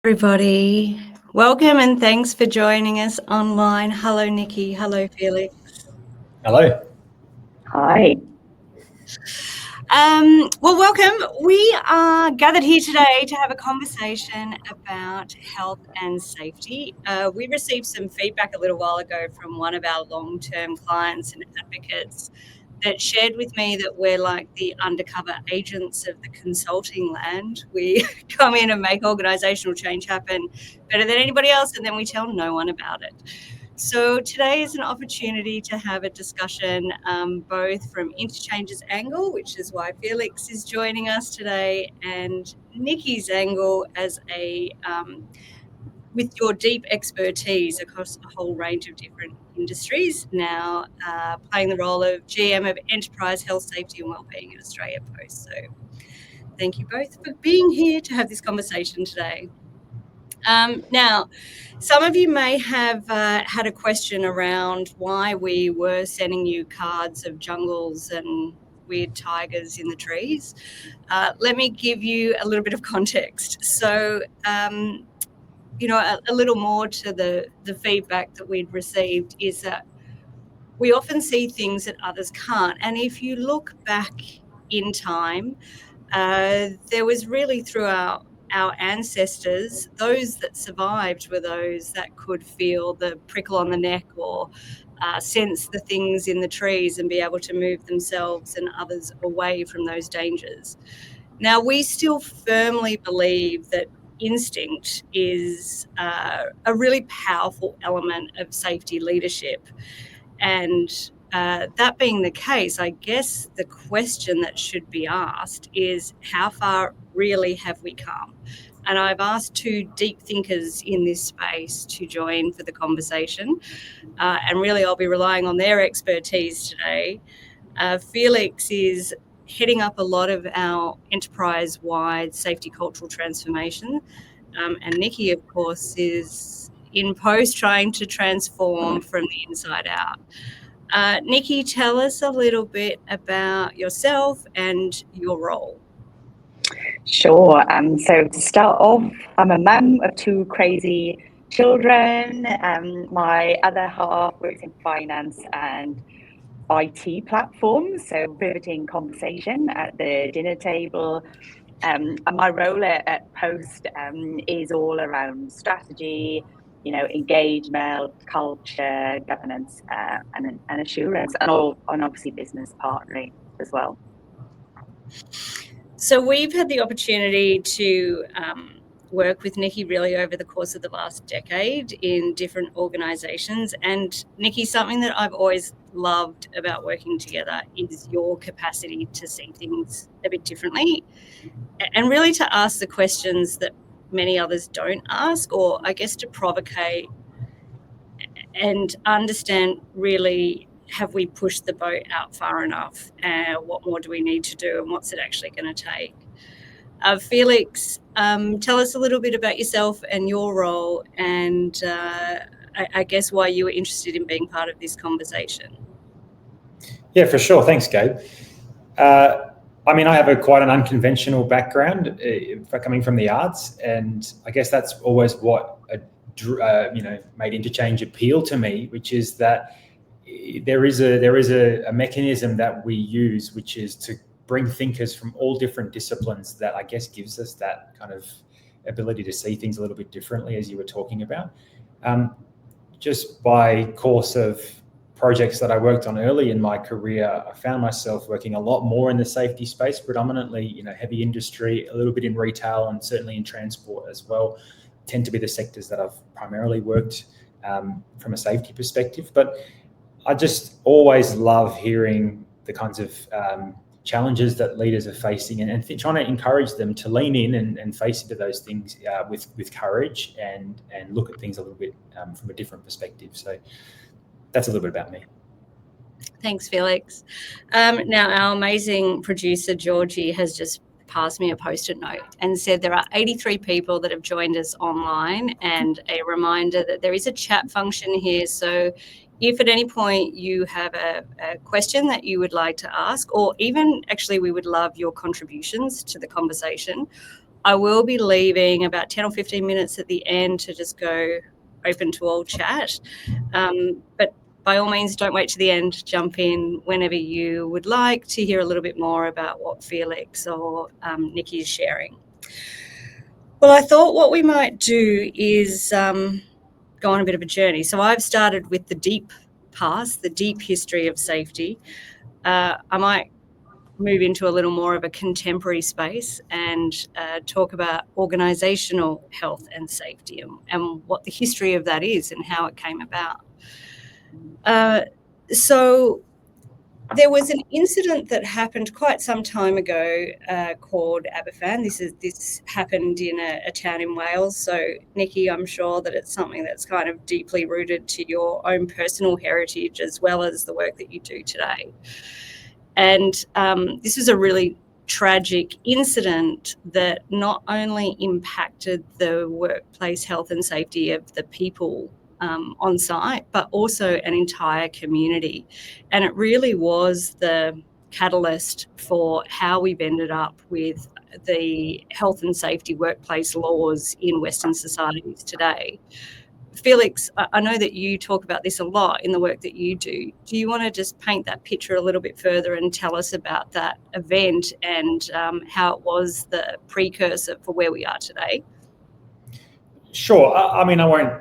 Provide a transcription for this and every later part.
Everybody, welcome and thanks for joining us online. Hello, Nikki. Hello, Felix. Hello. Hi. Well, welcome. We are gathered here today to have a conversation about health and safety. We received some feedback a little while ago from one of our long-term clients and advocates that shared with me that we're like the undercover agents of the consulting land. We come in and make organisational change happen better than anybody else, and then we tell no one about it. So today is an opportunity to have a discussion both from Interchange's angle, which is why Felix is joining us today, and Nikki's angle as with your deep expertise across a whole range of different industries, now playing the role of GM of Enterprise Health, Safety and Wellbeing at Australia Post. So thank you both for being here to have this conversation today. Now, some of you may have had a question around why we were sending you cards of jungles and weird tigers in the trees. Let me give you a little bit of context. So, a little more to the feedback that we'd received is that we often see things that others can't. And if you look back in time, there was really throughout our ancestors, those that survived were those that could feel the prickle on the neck or sense the things in the trees and be able to move themselves and others away from those dangers. Now, we still firmly believe that instinct is a really powerful element of safety leadership. And that being the case, I guess the question that should be asked is how far really have we come? And I've asked two deep thinkers in this space to join for the conversation. And really, I'll be relying on their expertise today. Felix is heading up a lot of our enterprise-wide safety cultural transformation. And Nikki, of course, is in post trying to transform from the inside out. Nikki, tell us a little bit about yourself and your role. Sure. So to start off, I'm a mum of two crazy children. My other half works in finance and IT platforms, so pivoting conversation at the dinner table. And my role at Post is all around strategy, engagement, culture, governance, and assurance, and obviously business partnering as well. So we've had the opportunity to work with Nikki really over the course of the last decade in different organisations. And Nikki, something that I've always loved about working together is your capacity to see things a bit differently and really to ask the questions that many others don't ask, or I guess to provocate and understand really, have we pushed the boat out far enough? What more do we need to do, and what's it actually going to take? Felix, tell us a little bit about yourself and your role, and I guess why you were interested in being part of this conversation. Yeah, for sure. Thanks, Gabe. I have quite an unconventional background coming from the arts, and I guess that's always what made Interchange appeal to me, which is that there is a mechanism that we use, which is to bring thinkers from all different disciplines that I guess gives us that kind of ability to see things a little bit differently, as you were talking about. Just by course of projects that I worked on early in my career, I found myself working a lot more in the safety space, predominantly, heavy industry, a little bit in retail, and certainly in transport as well. Tend to be the sectors that I've primarily worked from a safety perspective. But I just always love hearing the kinds of challenges that leaders are facing and trying to encourage them to lean in and face into those things with courage and look at things a little bit from a different perspective. So that's a little bit about me. Thanks, Felix. Now, our amazing producer, Georgie, has just passed me a post-it note and said there are 83 people that have joined us online, and a reminder that there is a chat function here. So if at any point you have a question that you would like to ask, or even actually we would love your contributions to the conversation, I will be leaving about 10 or 15 minutes at the end to just go open to all chat. But by all means, don't wait to the end. Jump in whenever you would like to hear a little bit more about what Felix or Nikki is sharing. Well, I thought what we might do is go on a bit of a journey. So I've started with the deep past, the deep history of safety. I might move into a little more of a contemporary space and talk about organisational health and safety and what the history of that is and how it came about. So there was an incident that happened quite some time ago called Aberfan. This happened in a town in Wales. So, Nikki, I'm sure that it's something that's kind of deeply rooted to your own personal heritage as well as the work that you do today. And this was a really tragic incident that not only impacted the workplace health and safety of the people on site, but also an entire community. And it really was the catalyst for how we've ended up with the health and safety workplace laws in Western societies today. Felix, I know that you talk about this a lot in the work that you do. Do you want to just paint that picture a little bit further and tell us about that event and how it was the precursor for where we are today? Sure. I mean, I won't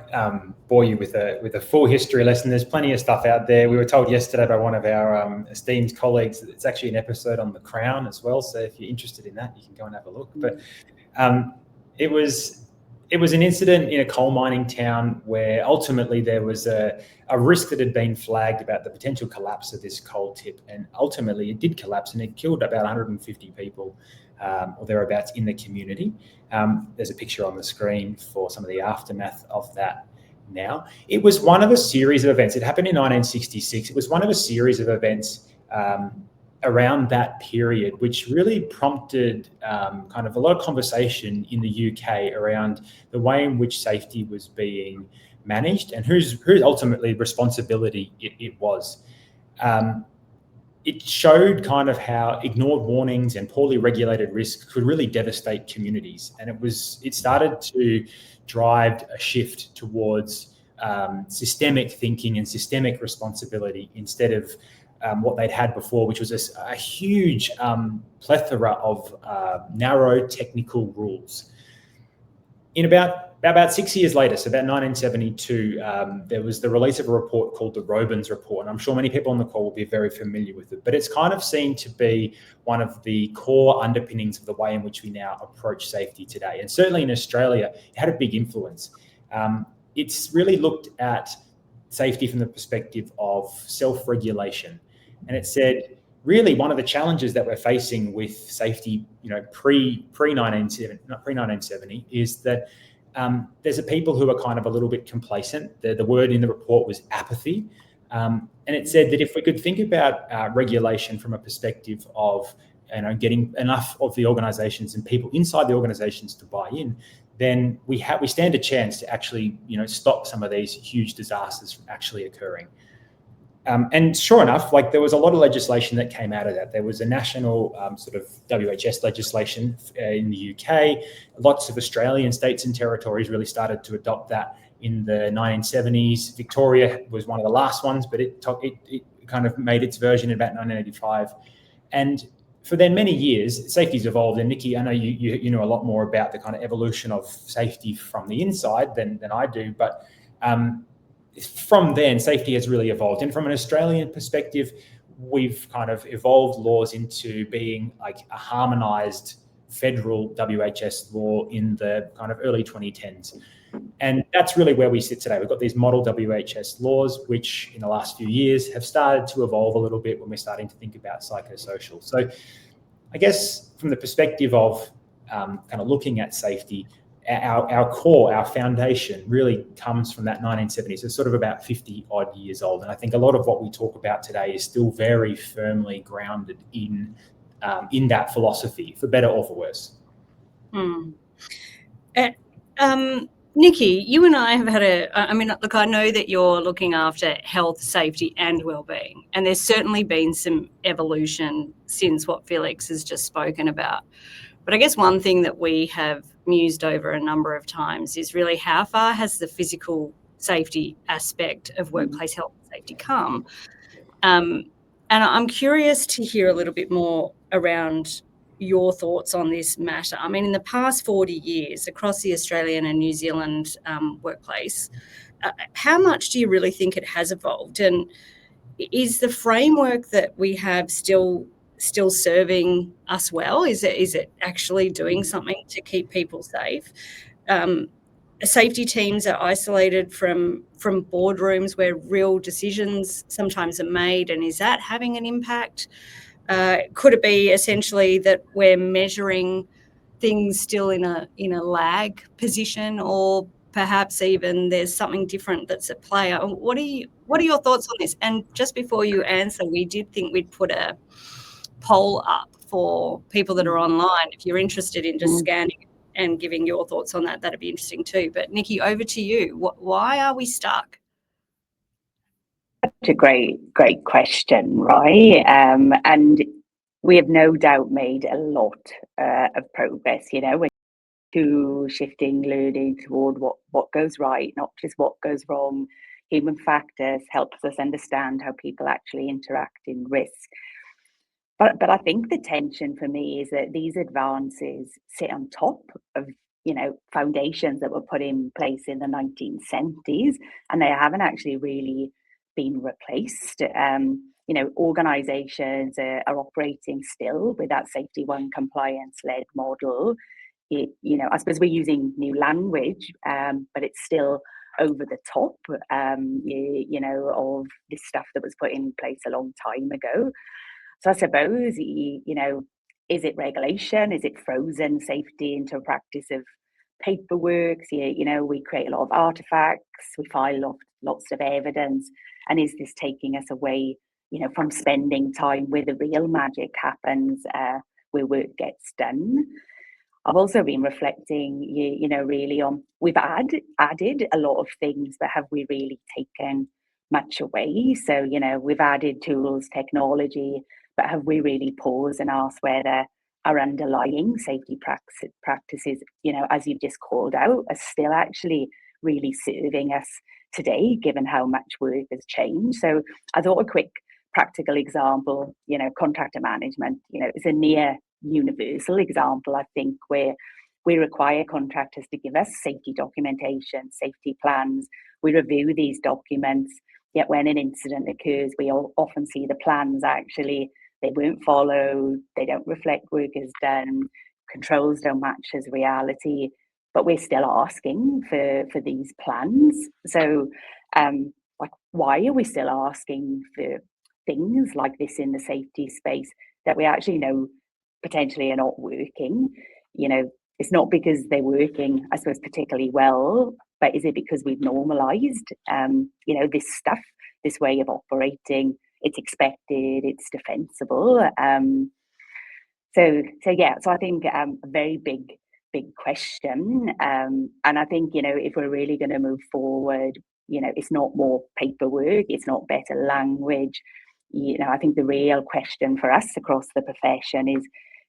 bore you with a full history lesson. There's plenty of stuff out there. We were told yesterday by one of our esteemed colleagues that it's actually an episode on The Crown as well. So if you're interested in that, you can go and have a look. But it was an incident in a coal mining town where ultimately there was a risk that had been flagged about the potential collapse of this coal tip. And ultimately it did collapse and it killed about 150 people or thereabouts in the community. There's a picture on the screen for some of the aftermath of that now. It was one of a series of events. It happened in 1966. It was one of a series of events around that period, which really prompted kind of a lot of conversation in the UK around the way in which safety was being managed and whose ultimately responsibility it was. It showed kind of how ignored warnings and poorly regulated risk could really devastate communities. And it started to drive a shift towards systemic thinking and systemic responsibility instead of what they'd had before, which was a huge plethora of narrow technical rules. In about 6 years later, so about 1972, there was the release of a report called the Robins Report. And I'm sure many people on the call will be very familiar with it, but it's kind of seen to be one of the core underpinnings of the way in which we now approach safety today. And certainly in Australia, it had a big influence. It's really looked at safety from the perspective of self-regulation. And it said, really, one of the challenges that we're facing with safety, pre-1970 is that there's a people who are kind of a little bit complacent. The word in the report was apathy. And it said that if we could think about regulation from a perspective of getting enough of the organisations and people inside the organisations to buy in, then we stand a chance to actually stop some of these huge disasters from actually occurring. And sure enough, there was a lot of legislation that came out of that. There was a national sort of WHS legislation in the UK. Lots of Australian states and territories really started to adopt that in the 1970s. Victoria was one of the last ones, but it kind of made its version in about 1985. And for then many years, safety's evolved. And Nikki, I know you know a lot more about the kind of evolution of safety from the inside than I do, but from then, safety has really evolved. And from an Australian perspective, we've kind of evolved laws into being like a harmonised federal WHS law in the kind of early 2010s. And that's really where we sit today. We've got these model WHS laws, which in the last few years have started to evolve a little bit when we're starting to think about psychosocial. So I guess from the perspective of kind of looking at safety, our core, our foundation really comes from that 1970s. It's sort of about 50 odd years old. And I think a lot of what we talk about today is still very firmly grounded in that philosophy, for better or for worse. Nikki, you and I have had I know that you're looking after health, safety and wellbeing, and there's certainly been some evolution since what Felix has just spoken about. But I guess one thing that we have mused over a number of times is really how far has the physical safety aspect of workplace health and safety come? And I'm curious to hear a little bit more around your thoughts on this matter. I mean, in the past 40 years across the Australian and New Zealand workplace, how much do you really think it has evolved? And is the framework that we have still serving us well? Is it actually doing something to keep people safe? Safety teams are isolated from boardrooms where real decisions sometimes are made, and is that having an impact? Could it be essentially that we're measuring things still in a lag position, or perhaps even there's something different that's at play? What are your thoughts on this? And just before you answer, we did think we'd put a poll up for people that are online. If you're interested in just scanning and giving your thoughts on that, that'd be interesting too. But Nikki, over to you. Why are we stuck? That's a great question, right? And we have no doubt made a lot of progress, to shifting learning toward what goes right, not just what goes wrong. Human factors helps us understand how people actually interact in risk. But I think the tension for me is that these advances sit on top of foundations that were put in place in the 1970s, and they haven't actually really been replaced. Organizations are operating still with that safety one compliance-led model. I suppose we're using new language, but it's still over the top, of this stuff that was put in place a long time ago. So I suppose, is it regulation? Is it frozen safety into a practice of paperwork? We create a lot of artifacts, we file lots of evidence, and is this taking us away, from spending time where the real magic happens, where work gets done? I've also been reflecting, really on, we've added a lot of things, but have we really taken much away? So, we've added tools, technology, but have we really paused and asked whether our underlying safety practices, as you've just called out, are still actually really serving us today, given how much work has changed? So I thought a quick practical example, contractor management, is a near universal example, I think, where we require contractors to give us safety documentation, safety plans. We review these documents, yet when an incident occurs, we often see the plans actually, they weren't followed, they don't reflect work as done, controls don't match as reality, but we're still asking for these plans. So why are we still asking for things like this in the safety space that we actually know potentially are not working? It's not because they're working, I suppose, particularly well, but is it because we've normalized, this stuff, this way of operating? It's expected, it's defensible. So I think a very big question. And I think, if we're really going to move forward, it's not more paperwork, it's not better language. I think the real question for us across the profession is,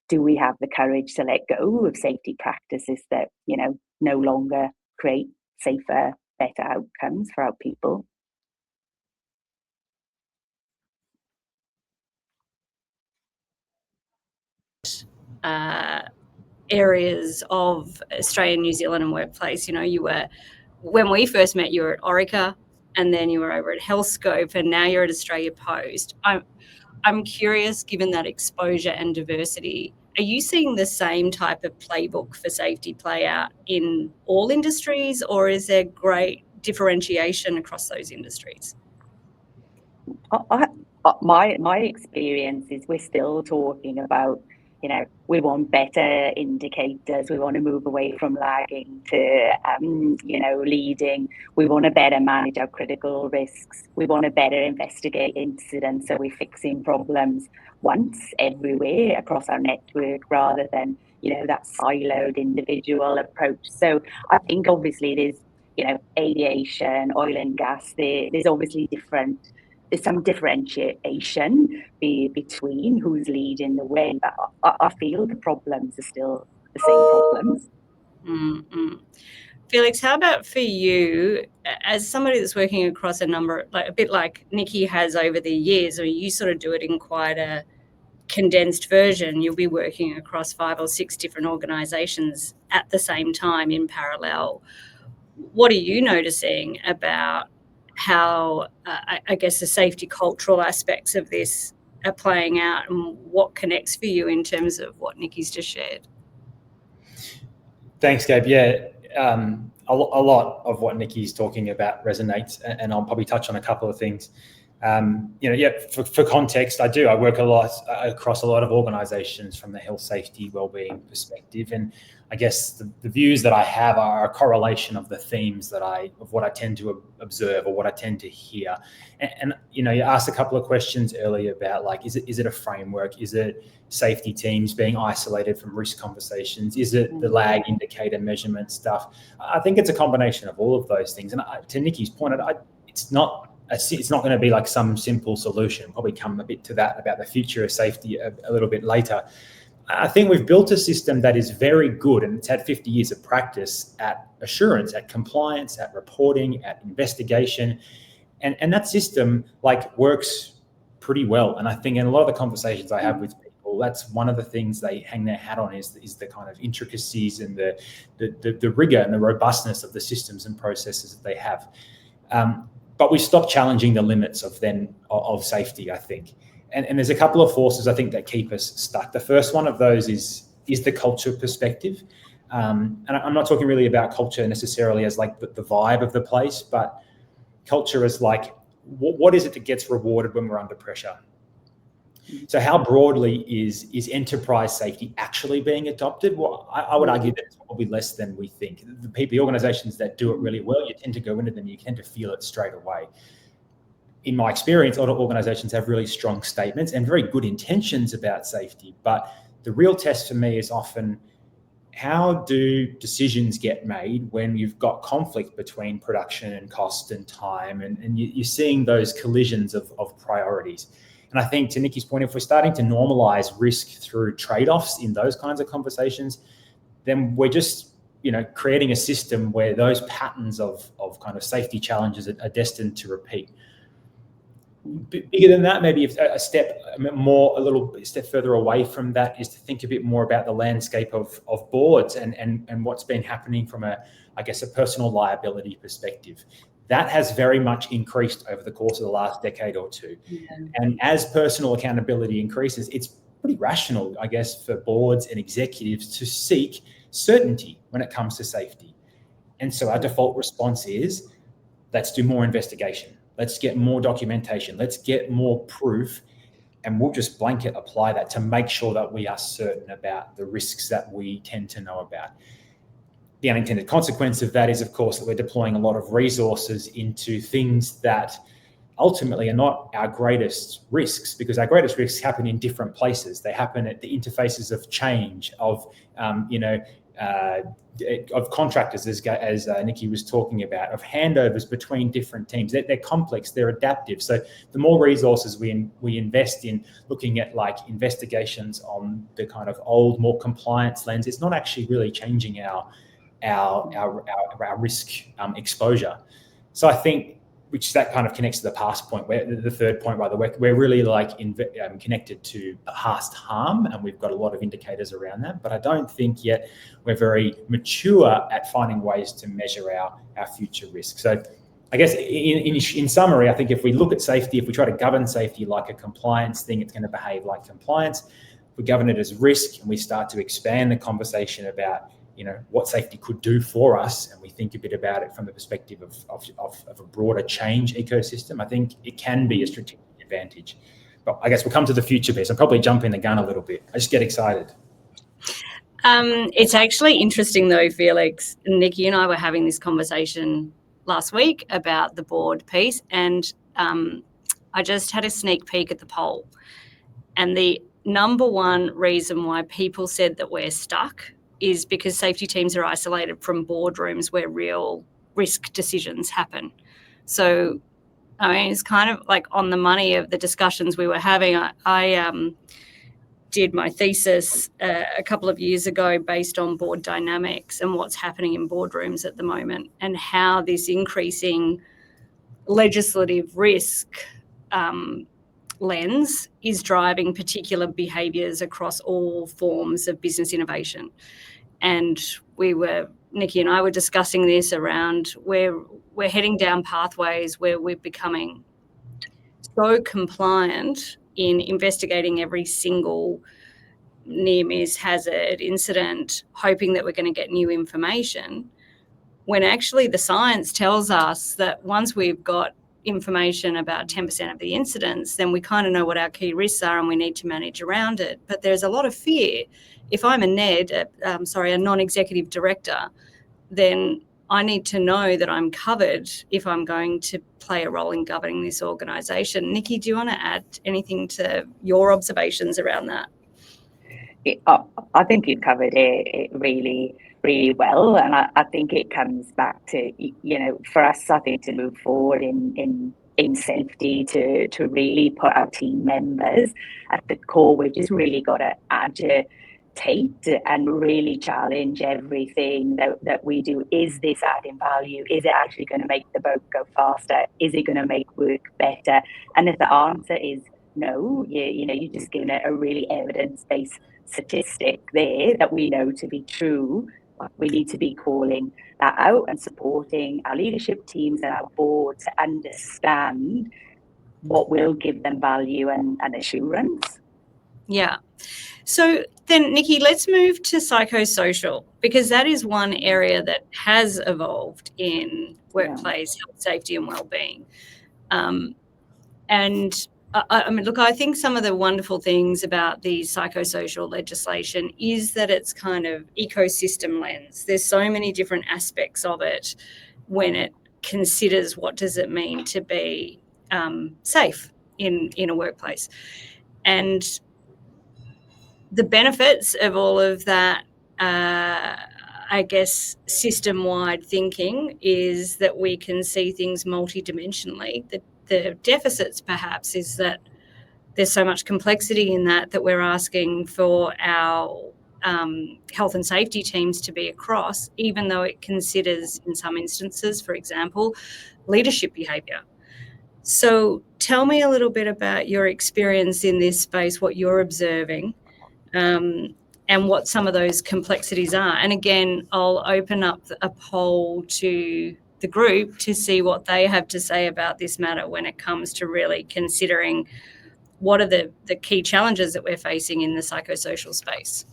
do we have the courage to let go of safety practices that, no longer create safer, better outcomes for our people? Areas of Australia and New Zealand and workplace. When we first met, you were at Orica, and then you were over at Healthscope, and now you're at Australia Post. I'm curious, given that exposure and diversity, are you seeing the same type of playbook for safety play out in all industries, or is there great differentiation across those industries? My experience is we're still talking about, we want better indicators. We want to move away from lagging to, leading. We want to better manage our critical risks. We want to better investigate incidents, so we're fixing problems once everywhere across our network rather than, that siloed individual approach. So I think obviously there's, aviation, oil and gas, there's obviously different some differentiation between who's leading the way, but I feel the problems are still the same problems. Mm-hmm. Felix, how about for you, as somebody that's working across a number, like a bit like Nikki has over the years, or you sort of do it in quite a condensed version, you'll be working across 5 or 6 different organisations at the same time in parallel. What are you noticing about how, I guess, the safety cultural aspects of this are playing out, and what connects for you in terms of what Nikki's just shared? Thanks, Gabe. Yeah, a lot of what Nikki's talking about resonates, and I'll probably touch on a couple of things. For context, I work a lot across a lot of organisations from the health, safety, wellbeing perspective, and I guess the views that I have are a correlation of the themes of what I tend to observe or what I tend to hear. And you asked a couple of questions earlier about, like, is it a framework? Is it safety teams being isolated from risk conversations? Is it the lag indicator measurement stuff? I think it's a combination of all of those things. And to Nikki's point, it's not going to be like some simple solution. Probably come a bit to that about the future of safety a little bit later. I think we've built a system that is very good, and it's had 50 years of practice at assurance, at compliance, at reporting, at investigation. And that system works pretty well. And I think in a lot of the conversations I have with people, that's one of the things they hang their hat on is the kind of intricacies and the rigor and the robustness of the systems and processes that they have. But we stopped challenging the limits of safety, I think. And there's a couple of forces, I think, that keep us stuck. The first one of those is the culture perspective. And I'm not talking really about culture necessarily as like the vibe of the place, but culture is like, what is it that gets rewarded when we're under pressure? So how broadly is enterprise safety actually being adopted? Well, I would argue that it's probably less than we think. The organizations that do it really well, you tend to go into them, you tend to feel it straight away. In my experience, a lot of organizations have really strong statements and very good intentions about safety. But the real test for me is often, how do decisions get made when you've got conflict between production and cost and time, and you're seeing those collisions of priorities? And I think, to Nikki's point, if we're starting to normalize risk through trade-offs in those kinds of conversations, then we're just creating a system where those patterns of kind of safety challenges are destined to repeat. Bigger than that, maybe a step further away from that is to think a bit more about the landscape of boards and what's been happening from a personal liability perspective. That has very much increased over the course of the last decade or two. Yeah. And as personal accountability increases, it's pretty rational, I guess, for boards and executives to seek certainty when it comes to safety. And so our default response is, let's do more investigation. Let's get more documentation. Let's get more proof. And we'll just blanket apply that to make sure that we are certain about the risks that we tend to know about. The unintended consequence of that is, of course, that we're deploying a lot of resources into things that ultimately are not our greatest risks, because our greatest risks happen in different places. They happen at the interfaces of change, of contractors, as Nikki was talking about, of handovers between different teams. They're complex, they're adaptive. So the more resources we invest in looking at investigations on the kind of old, more compliance lens, it's not actually really changing our risk exposure. So I think, which that kind of connects to the past point, where the third point, rather, we're really connected to past harm, and we've got a lot of indicators around that. But I don't think yet we're very mature at finding ways to measure our future risk. So I guess in summary, I think if we look at safety, if we try to govern safety like a compliance thing, it's going to behave like compliance. If we govern it as risk and we start to expand the conversation about what safety could do for us, and we think a bit about it from the perspective of a broader change ecosystem, I think it can be a strategic advantage. But I guess we'll come to the future bit. I'm probably jumping the gun a little bit. I just get excited. It's actually interesting though, Felix. Nikki and I were having this conversation last week about the board piece, and I just had a sneak peek at the poll. And the number one reason why people said that we're stuck is because safety teams are isolated from boardrooms where real risk decisions happen. So I mean, it's kind of like on the money of the discussions we were having. I did my thesis a couple of years ago based on board dynamics and what's happening in boardrooms at the moment, and how this increasing legislative risk lens is driving particular behaviours across all forms of business innovation. And Nikki and I were discussing this around where we're heading down pathways where we're becoming so compliant in investigating every single near-miss, hazard, incident, hoping that we're going to get new information, when actually the science tells us that once we've got information about 10% of the incidents, then we kind of know what our key risks are and we need to manage around it. But there's a lot of fear. If I'm a a non-executive director, then I need to know that I'm covered if I'm going to play a role in governing this organisation. Nikki, do you want to add anything to your observations around that? I think you've covered it really, really well. And I think it comes back to, for us, I think, to move forward in safety, to really put our team members at the core. We've just really got to agitate and really challenge everything that we do. Is this adding value? Is it actually going to make the boat go faster? Is it going to make work better? And if the answer is no, you're just given a really evidence-based statistic there that we know to be true. We need to be calling that out and supporting our leadership teams and our board to understand what will give them value and assurance. Yeah. So then, Nikki, let's move to psychosocial, because that is one area that has evolved in workplace health, safety and wellbeing. And I mean, look, I think some of the wonderful things about the psychosocial legislation is that it's kind of ecosystem lens. There's so many different aspects of it when it considers what does it mean to be safe in a workplace. And the benefits of all of that, I guess, system-wide thinking is that we can see things multidimensionally. The deficits, perhaps, is that there's so much complexity in that we're asking for our health and safety teams to be across, even though it considers, in some instances, for example, leadership behaviour. So tell me a little bit about your experience in this space, what you're observing, and what some of those complexities are. And again, I'll open up a poll to the group to see what they have to say about this matter when it comes to really considering what are the key challenges that we're facing in the psychosocial space.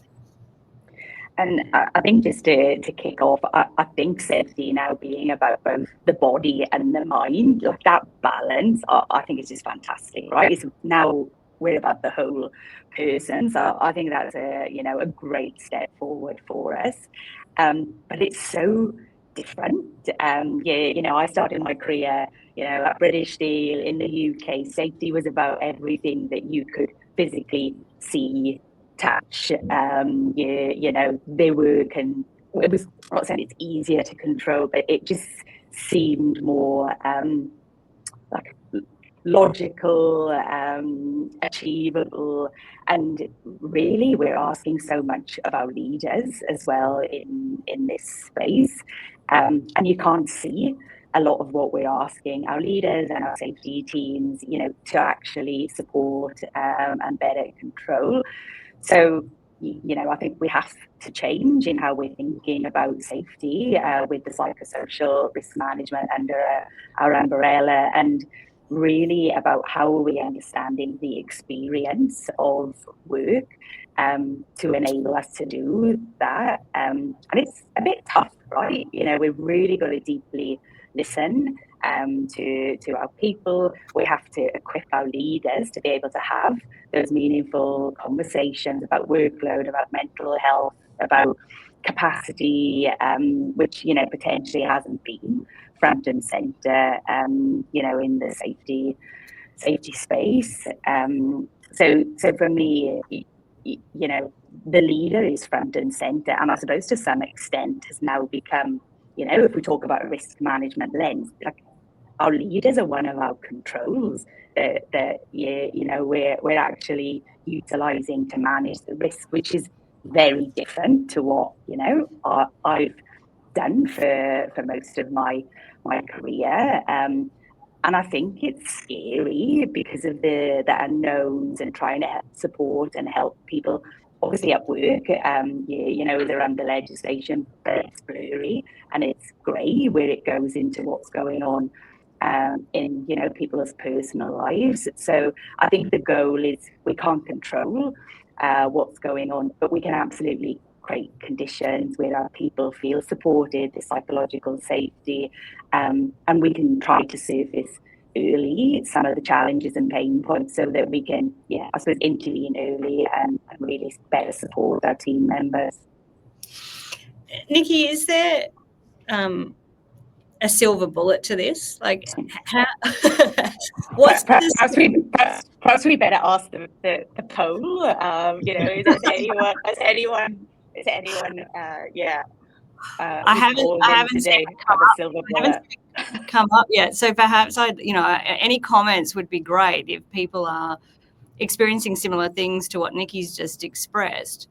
And I think just to kick off, I think safety now being about both the body and the mind, like that balance, I think is just fantastic, right? It's now we're about the whole person. So I think that's a great step forward for us. But it's so different. I started my career, at British Steel in the UK. Safety was about everything that you could physically see, touch. They work, and it was not saying it's easier to control, but it just seemed more like logical, achievable, and really we're asking so much of our leaders as well in this space, and you can't see a lot of what we're asking our leaders and our safety teams, to actually support and better control. So, I think we have to change in how we're thinking about safety with the psychosocial risk management under our umbrella, and really about how are we understanding the experience of work to enable us to do that. And it's a bit tough, right? We've really got to deeply listen to our people. We have to equip our leaders to be able to have those meaningful conversations about workload, about mental health, about capacity, which potentially hasn't been front and center, in the safety space. So for me, the leader is front and center, and I suppose to some extent has now become, if we talk about a risk management lens, like our leaders are one of our controls that we're actually utilizing to manage the risk, which is very different to what I've done for most of my career. And I think it's scary because of the unknowns and trying to support and help people. Obviously at work, they're under legislation, but it's blurry and it's grey where it goes into what's going on in people's personal lives. So I think the goal is we can't control what's going on, but we can absolutely create conditions where our people feel supported, the psychological safety, and we can try to surface early some of the challenges and pain points so that we can, I suppose, intervene early and really better support our team members. Nikki, is there a silver bullet to this? Like, how? Perhaps we better ask the poll. Is anyone? I haven't come up yet. So perhaps any comments would be great if people are experiencing similar things to what Nikki's just expressed.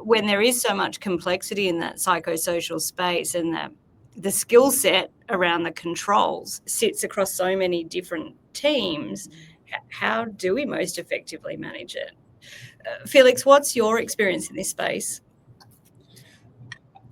When there is so much complexity in that psychosocial space, and the skill set around the controls sits across so many different teams, how do we most effectively manage it? Felix, what's your experience in this space?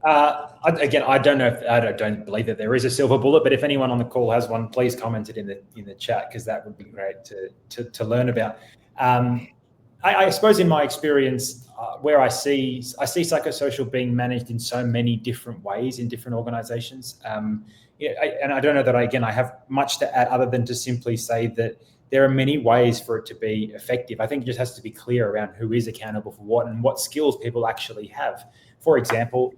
Again, I don't believe that there is a silver bullet, but if anyone on the call has one, please comment it in the chat, because that would be great to learn about. I suppose in my experience, where I see psychosocial being managed in so many different ways in different organizations. And I don't know that I have much to add other than to simply say that there are many ways for it to be effective. I think it just has to be clear around who is accountable for what and what skills people actually have. For example,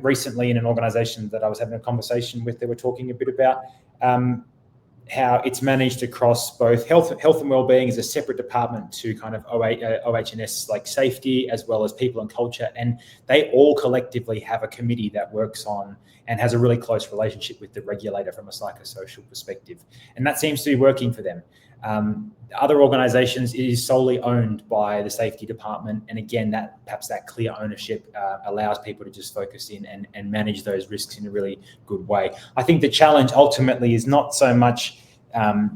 recently in an organization that I was having a conversation with, they were talking a bit about how it's managed across both health and wellbeing as a separate department to kind of OH&S like safety, as well as people and culture. And they all collectively have a committee that works on and has a really close relationship with the regulator from a psychosocial perspective. And that seems to be working for them. Other organizations, it is solely owned by the safety department. And again, perhaps that clear ownership allows people to just focus in and manage those risks in a really good way. I think the challenge ultimately is not so much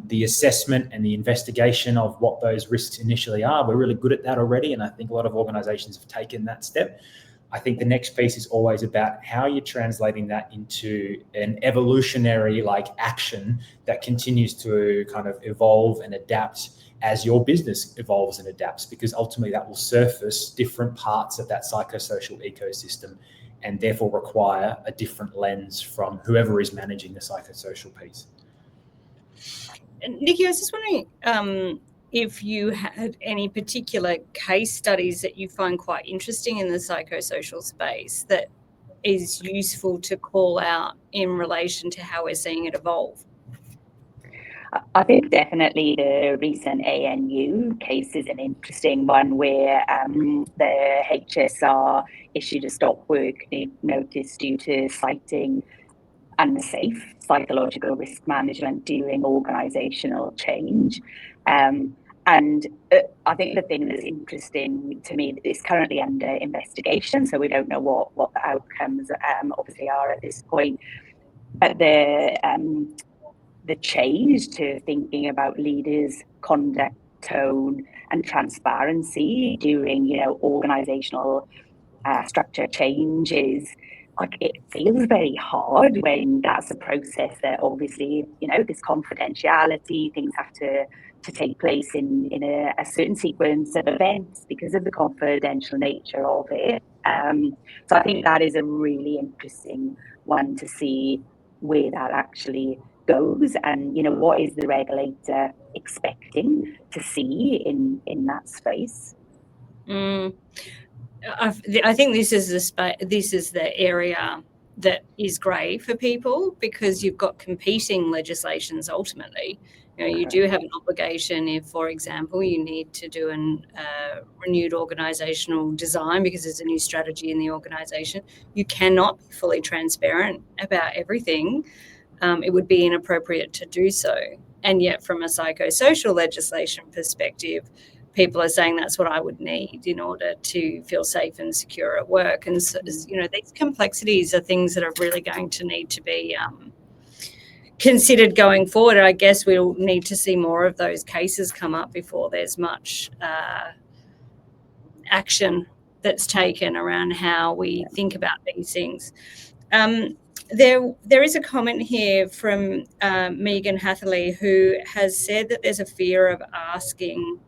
the assessment and the investigation of what those risks initially are. We're really good at that already. And I think a lot of organizations have taken that step. I think the next piece is always about how you're translating that into an evolutionary action that continues to kind of evolve and adapt as your business evolves and adapts, because ultimately that will surface different parts of that psychosocial ecosystem and therefore require a different lens from whoever is managing the psychosocial piece. Nikki, I was just wondering if you had any particular case studies that you find quite interesting in the psychosocial space that is useful to call out in relation to how we're seeing it evolve. I think definitely the recent ANU case is an interesting one where the HSR issued a stop work notice due to citing unsafe psychological risk management during organisational change. And I think the thing that's interesting to me is currently under investigation, so we don't know what the outcomes obviously are at this point. But the change to thinking about leaders' conduct, tone, and transparency during organisational structure changes. It feels very hard when that's a process that obviously, there's confidentiality, things have to take place in a certain sequence of events because of the confidential nature of it. So I think that is a really interesting one to see where that actually goes, and what is the regulator expecting to see in that space. I think this is the area that is grey for people, because you've got competing legislations ultimately. You do have an obligation if, for example, you need to do a renewed organisational design because there's a new strategy in the organisation. You cannot be fully transparent about everything. it would be inappropriate to do so. And yet from a psychosocial legislation perspective, people are saying that's what I would need in order to feel safe and secure at work. And so, these complexities are things that are really going to need to be considered going forward. I guess we'll need to see more of those cases come up before there's much action that's taken around how we think about these things. There is a comment here from Megan Hatherley, who has said that there's a fear of asking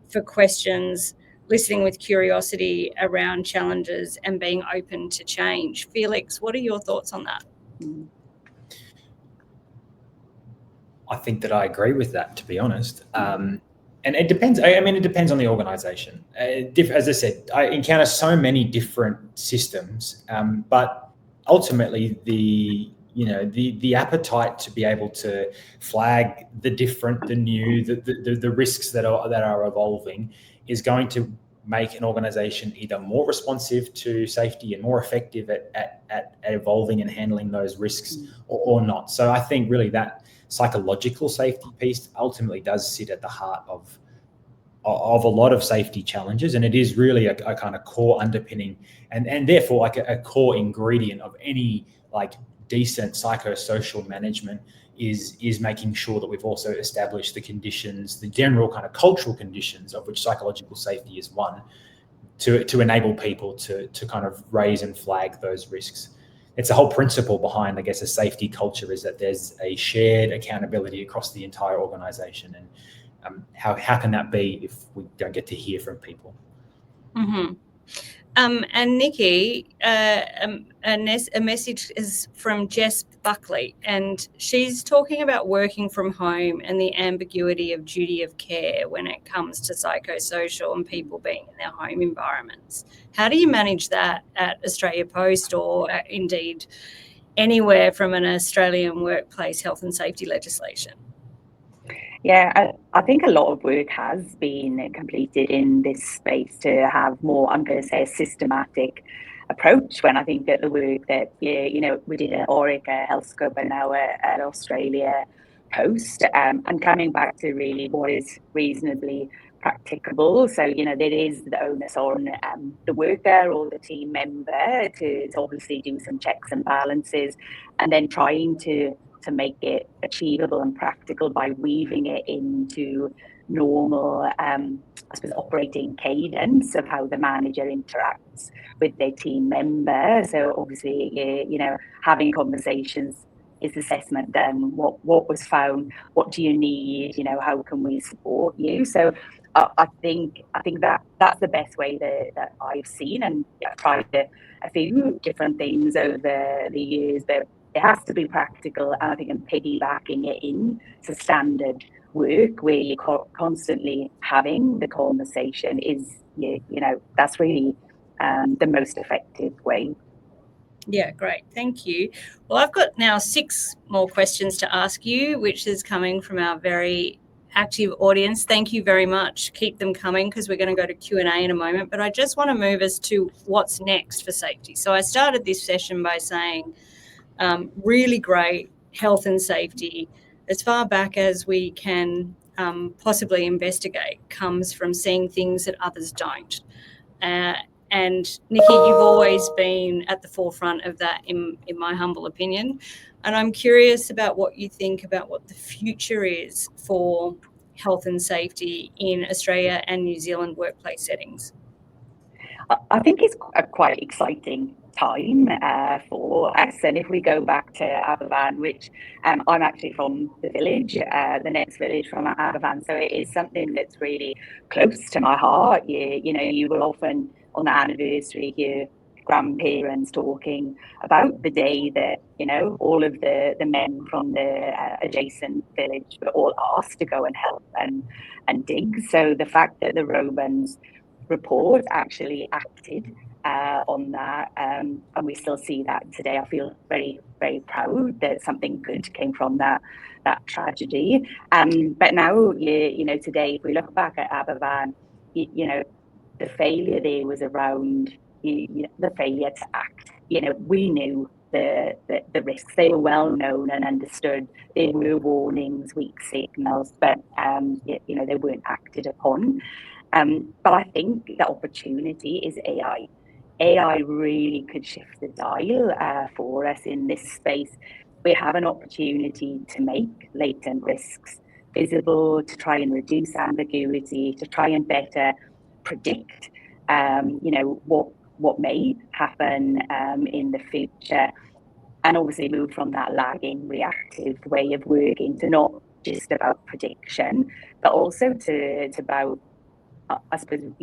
for questions, listening with curiosity around challenges and being open to change. Felix, what are your thoughts on that? I think that I agree with that, to be honest. And it depends. It depends on the organisation. As I said, I encounter so many different systems, but ultimately the appetite to be able to flag the different, the new, the risks that are evolving is going to make an organisation either more responsive to safety and more effective at evolving and handling those risks, or not. So I think really that psychological safety piece ultimately does sit at the heart of a lot of safety challenges, and it is really a kind of core underpinning and therefore like a core ingredient of any like decent psychosocial management is making sure that we've also established the conditions, the general kind of cultural conditions of which psychological safety is one, to enable people to kind of raise and flag those risks. It's a whole principle behind, I guess, a safety culture, is that there's a shared accountability across the entire organisation. And how can that be if we don't get to hear from people? Mm-hmm. And Nikki, a message is from Jess Buckley, and she's talking about working from home and the ambiguity of duty of care when it comes to psychosocial and people being in their home environments. How do you manage that at Australia Post, or indeed anywhere from an Australian workplace health and safety legislation? Yeah, I think a lot of work has been completed in this space to have more, I'm going to say, a systematic approach. When I think that the work that, we did at Orica Health Scope and now at Australia Post, and coming back to really what is reasonably practicable. So, there is the onus on the worker or the team member to obviously do some checks and balances, and then trying to make it achievable and practical by weaving it into normal, operating cadence of how the manager interacts with their team member. So obviously, having conversations, is assessment done, what was found, what do you need, how can we support you? So I think that's the best way that I've seen, and tried a few different things over the years, but it has to be practical, and I think I'm piggybacking it in to standard work where you're constantly having the conversation is, that's really the most effective way. Yeah, great. Thank you. Well, I've got now 6 more questions to ask you, which is coming from our very active audience. Thank you very much. Keep them coming, because we're going to go to Q&A in a moment. But I just want to move us to what's next for safety. So I started this session by saying, really great health and safety, as far back as we can possibly investigate, comes from seeing things that others don't. And Nikki, you've always been at the forefront of that, in my humble opinion. And I'm curious about what you think about what the future is for health and safety in Australia and New Zealand workplace settings. I think it's a quite exciting time for us. And if we go back to Aberfan, which I'm actually from the village, the next village from Aberfan, so it is something that's really close to my heart. You will often on the anniversary hear grandparents talking about the day that all of the men from the adjacent village were all asked to go and help and dig. So the fact that the Romans report actually acted on that, and we still see that today. I feel very, very proud that something good came from that tragedy. But now, today, if we look back at Aberfan, the failure there was around the failure to act. we knew the risks. They were well known and understood. There were warnings, weak signals, but they weren't acted upon. But I think the opportunity is AI. AI really could shift the dial for us in this space. We have an opportunity to make latent risks visible, to try and reduce ambiguity, to try and better predict, what may happen in the future, and obviously move from that lagging, reactive way of working to not just about prediction, but also to about, I suppose,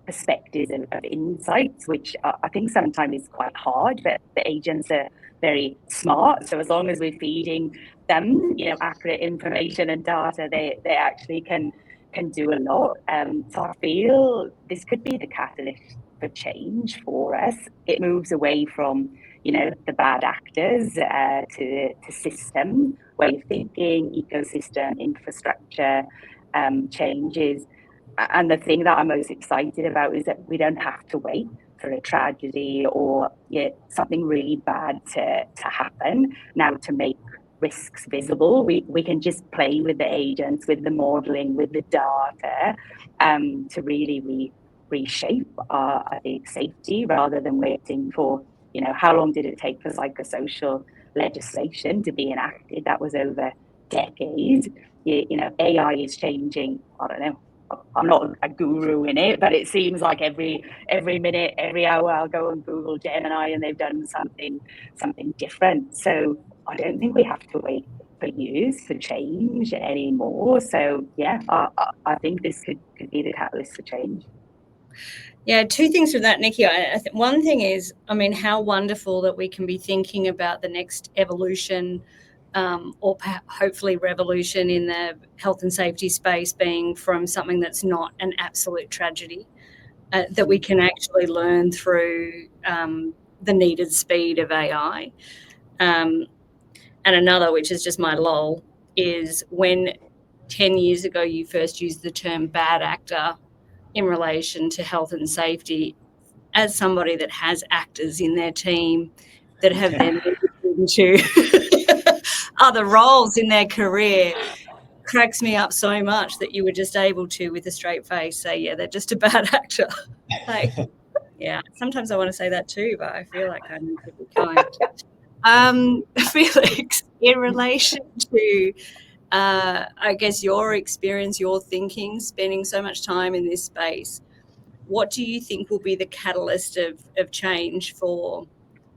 perspectives of insights, which I think sometimes is quite hard, but the agents are very smart. So as long as we're feeding them, accurate information and data, they actually can do a lot. So I feel this could be the catalyst for change for us. It moves away from, the bad actors to system way of thinking, ecosystem, infrastructure changes. And the thing that I'm most excited about is that we don't have to wait for a tragedy or something really bad to happen now to make risks visible. We can just play with the agents, with the modeling, with the data, to really reshape our, I think, safety, rather than waiting for, how long did it take for psychosocial legislation to be enacted? That was over decades. AI is changing, I don't know, I'm not a guru in it, but it seems like every minute, every hour, I'll go and Google Gemini and they've done something different. So I don't think we have to wait for years for change anymore. So yeah, I think this could be the catalyst for change. Yeah, two things from that, Nikki. I think one thing is, how wonderful that we can be thinking about the next evolution, or hopefully revolution in the health and safety space, being from something that's not an absolute tragedy, that we can actually learn through the needed speed of AI. And another, which is just my lol, is when 10 years ago you first used the term bad actor in relation to health and safety, as somebody that has actors in their team that have then moved into other roles in their career, cracks me up so much that you were just able to, with a straight face, say, yeah, they're just a bad actor. Like, yeah, sometimes I want to say that too, but I feel like I need to be kind. Felix, in relation to, I guess, your experience, your thinking, spending so much time in this space, what do you think will be the catalyst of change for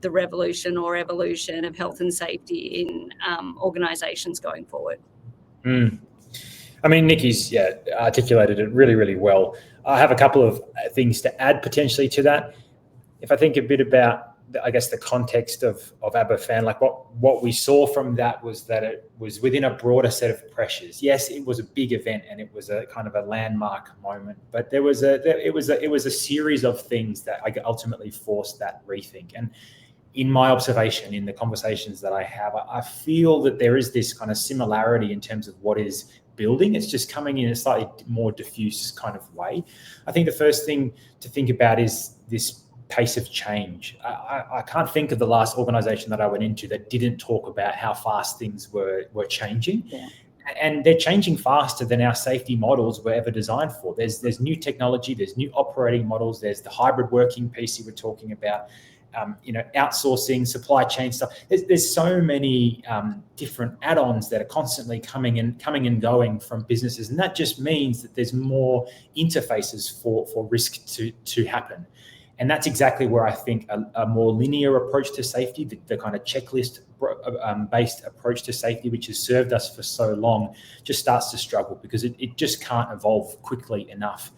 the revolution or evolution of health and safety in organisations going forward? Nikki's articulated it really, really well. I have a couple of things to add potentially to that. If I think a bit about, I guess, the context of Aberfan, like what we saw from that was that it was within a broader set of pressures. Yes, it was a big event and it was a kind of a landmark moment, but it was a series of things that ultimately forced that rethink. And in my observation, in the conversations that I have, I feel that there is this kind of similarity in terms of what is building. It's just coming in a slightly more diffuse kind of way. I think the first thing to think about is this pace of change. I can't think of the last organisation that I went into that didn't talk about how fast things were changing. Yeah. And they're changing faster than our safety models were ever designed for. There's new technology, there's new operating models, there's the hybrid working piece you were talking about, outsourcing, supply chain stuff. There's so many different add-ons that are constantly coming and going from businesses, and that just means that there's more interfaces for risk to happen. And that's exactly where I think a more linear approach to safety, the kind of checklist based approach to safety, which has served us for so long, just starts to struggle because it just can't evolve quickly enough,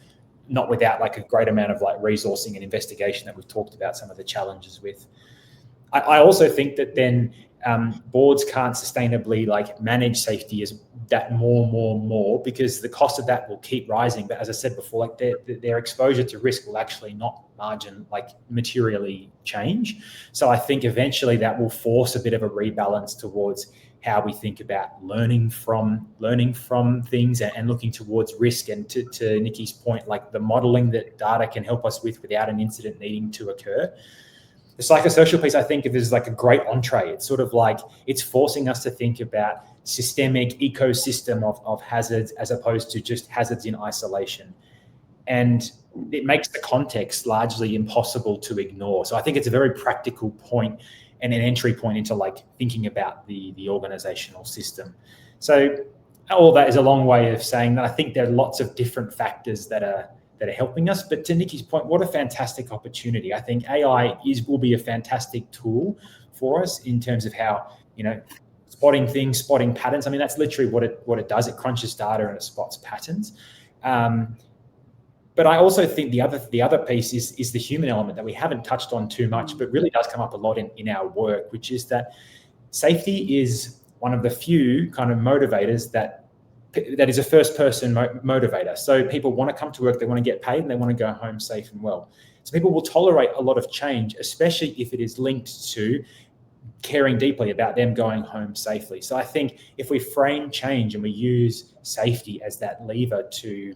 not without like a great amount of like resourcing and investigation that we've talked about some of the challenges with. I also think that then boards can't sustainably like manage safety as that more because the cost of that will keep rising. But as I said before, like their exposure to risk will actually not materially change. So I think eventually that will force a bit of a rebalance towards how we think about learning from things and looking towards risk. And to Nikki's point, like the modeling that data can help us with without an incident needing to occur. the psychosocial piece I think of as like a great entree. It's sort of like it's forcing us to think about systemic ecosystem of hazards as opposed to just hazards in isolation. And it makes the context largely impossible to ignore. So I think it's a very practical point and an entry point into like thinking about the organizational system. So all that is a long way of saying that I think there are lots of different factors that are helping us. But to Nikki's point, what a fantastic opportunity. I think AI will be a fantastic tool for us in terms of how, spotting things, spotting patterns. I mean, that's literally what it does. It crunches data and it spots patterns. But I also think the other piece is the human element that we haven't touched on too much, but really does come up a lot in our work, which is that safety is one of the few kind of motivators that is a first-person motivator. So people want to come to work, they want to get paid, and they want to go home safe and well. So people will tolerate a lot of change, especially if it is linked to caring deeply about them going home safely. So I think if we frame change and we use safety as that lever to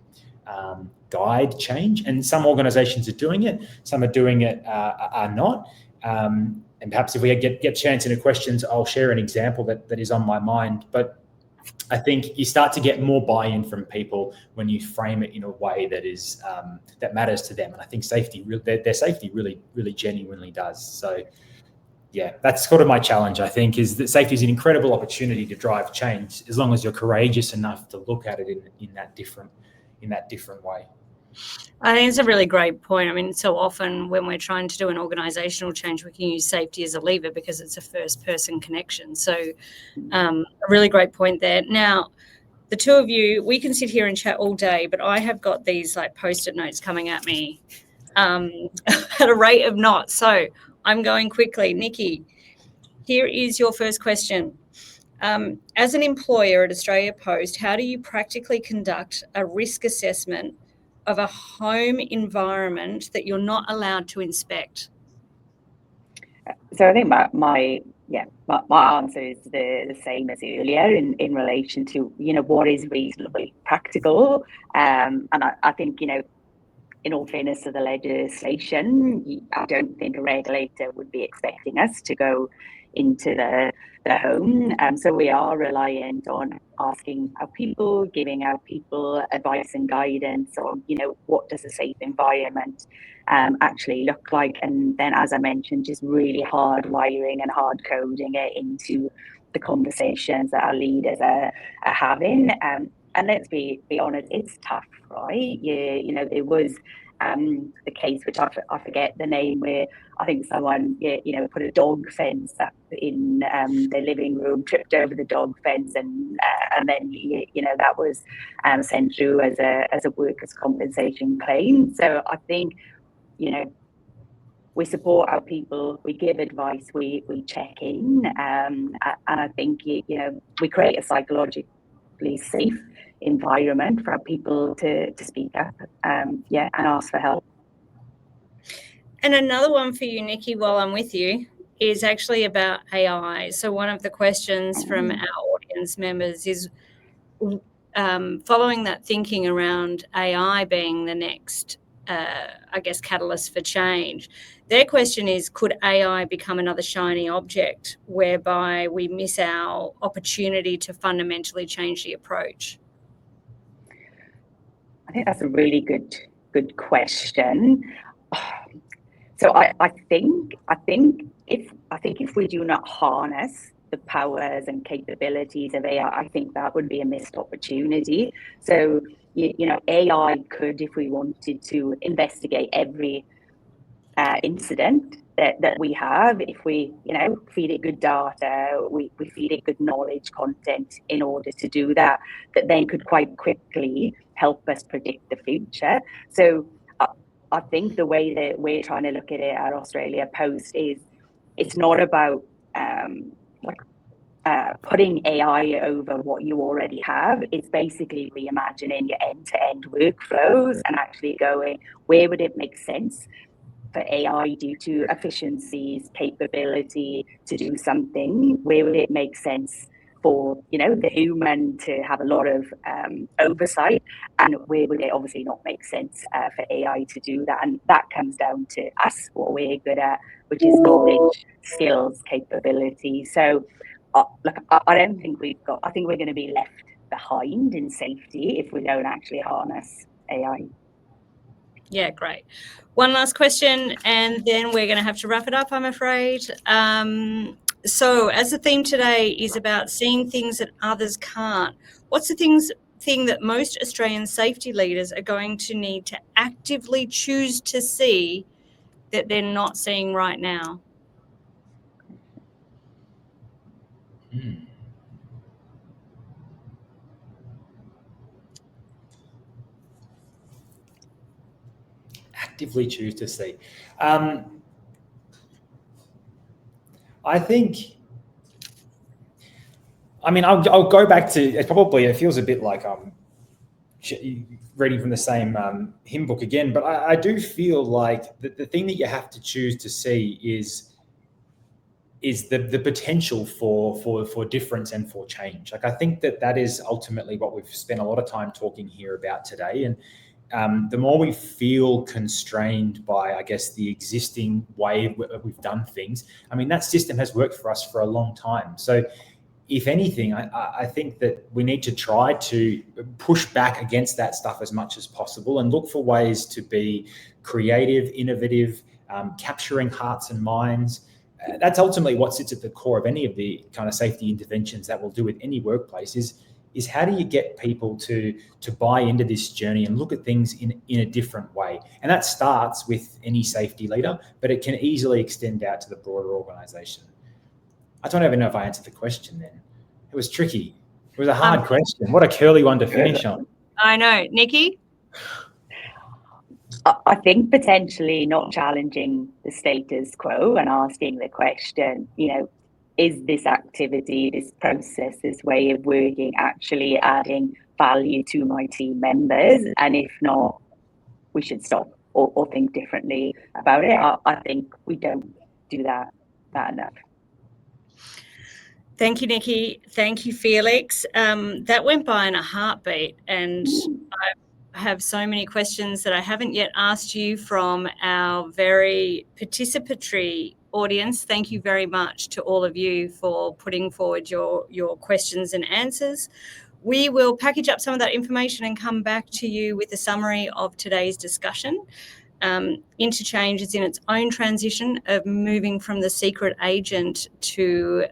guide change, and some organizations are doing it, some are doing it, are not. And perhaps if we get a chance in the questions, I'll share an example that is on my mind. But I think you start to get more buy-in from people when you frame it in a way that is that matters to them. And I think their safety really genuinely does. So yeah, that's sort of my challenge, I think, is that safety is an incredible opportunity to drive change as long as you're courageous enough to look at it in that different way. I think it's a really great point. I mean, so often when we're trying to do an organizational change, we can use safety as a lever because it's a first-person connection. So a really great point there. Now, the two of you, we can sit here and chat all day, but I have got these like Post-it notes coming at me at a rate of knots. So I'm going quickly. Nikki, here is your first question. As an employer at Australia Post, how do you practically conduct a risk assessment of a home environment that you're not allowed to inspect? So I think my answer is the same as earlier in relation to what is reasonably practical, and I think in all fairness to the legislation, I don't think a regulator would be expecting us to go into the home. So we are reliant on asking our people, giving our people advice and guidance on, what does a safe environment actually look like? And then, as I mentioned, just really hard wiring and hard coding it into the conversations that our leaders are having. And let's be honest, it's tough, right? There was the case, which I forget the name, where I think someone put a dog fence up in their living room, tripped over the dog fence, and then that was sent through as a workers' compensation claim. So I think we support our people, we give advice, we check in, and I think we create a psychologically safe environment for our people to speak up and ask for help. And another one for you, Nikki, while I'm with you, is actually about AI. So one of the questions from our audience members is following that thinking around AI being the next catalyst for change. Their question is, could AI become another shiny object whereby we miss our opportunity to fundamentally change the approach? I think that's a really good question. So I think if we do not harness the powers and capabilities of AI, I think that would be a missed opportunity. So AI could, if we wanted to, investigate every incident that we have. If we feed it good data, we feed it good knowledge content in order to do that then could quite quickly help us predict the future. So I think the way that we're trying to look at it at Australia Post is it's not about putting AI over what you already have. It's basically reimagining your end-to-end workflows and actually going, where would it make sense for AI due to efficiencies, capability to do something? Where would it make sense for, you know, the human to have a lot of oversight, and where would it obviously not make sense for AI to do that? And that comes down to us, what we're good at, which is knowledge, skills, capability. So look, I don't think I think we're going to be left behind in safety if we don't actually harness AI. Yeah, great. One last question, and then we're going to have to wrap it up, I'm afraid. So as the theme today is about seeing things that others can't, what's the thing that most Australian safety leaders are going to need to actively choose to see that they're not seeing right now? Actively choose to see. I think, I mean, I'll go back to, it feels a bit like reading from the same hymn book again, but I do feel like the thing that you have to choose to see is the potential for difference and for change. Like, I think that is ultimately what we've spent a lot of time talking here about today. And the more we feel constrained by, I guess, the existing way we've done things, I mean, that system has worked for us for a long time. So if anything, I think that we need to try to push back against that stuff as much as possible and look for ways to be creative, innovative, capturing hearts and minds. That's ultimately what sits at the core of any of the kind of safety interventions that we'll do with any workplace is how do you get people to buy into this journey and look at things in a different way? And that starts with any safety leader, but it can easily extend out to the broader organization. I don't even know if I answered the question then. It was tricky. It was a hard question. What a curly one to finish on. I know. Nikki? I think potentially not challenging the status quo and asking the question, you know, is this activity, this process, this way of working actually adding value to my team members? And if not, we should stop or think differently about it. I think we don't do that enough. Thank you, Nikki. Thank you, Felix. That went by in a heartbeat, and I have so many questions that I haven't yet asked you from our very participatory audience. Thank you very much to all of you for putting forward your questions and answers. We will package up some of that information and come back to you with a summary of today's discussion. Interchange is in its own transition of moving from the secret agent to,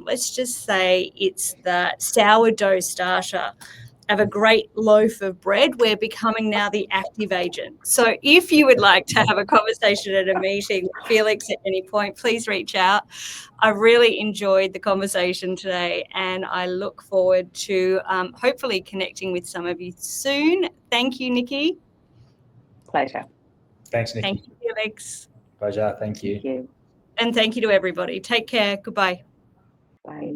let's just say it's the sourdough starter of a great loaf of bread. We're becoming now the active agent. So if you would like to have a conversation at a meeting with Felix at any point, please reach out. I really enjoyed the conversation today, and I look forward to hopefully connecting with some of you soon. Thank you, Nikki. Pleasure. Thanks, Nikki. Thank you, Felix. Pleasure. Thank you. Thank you. And thank you to everybody. Take care. Goodbye. Bye.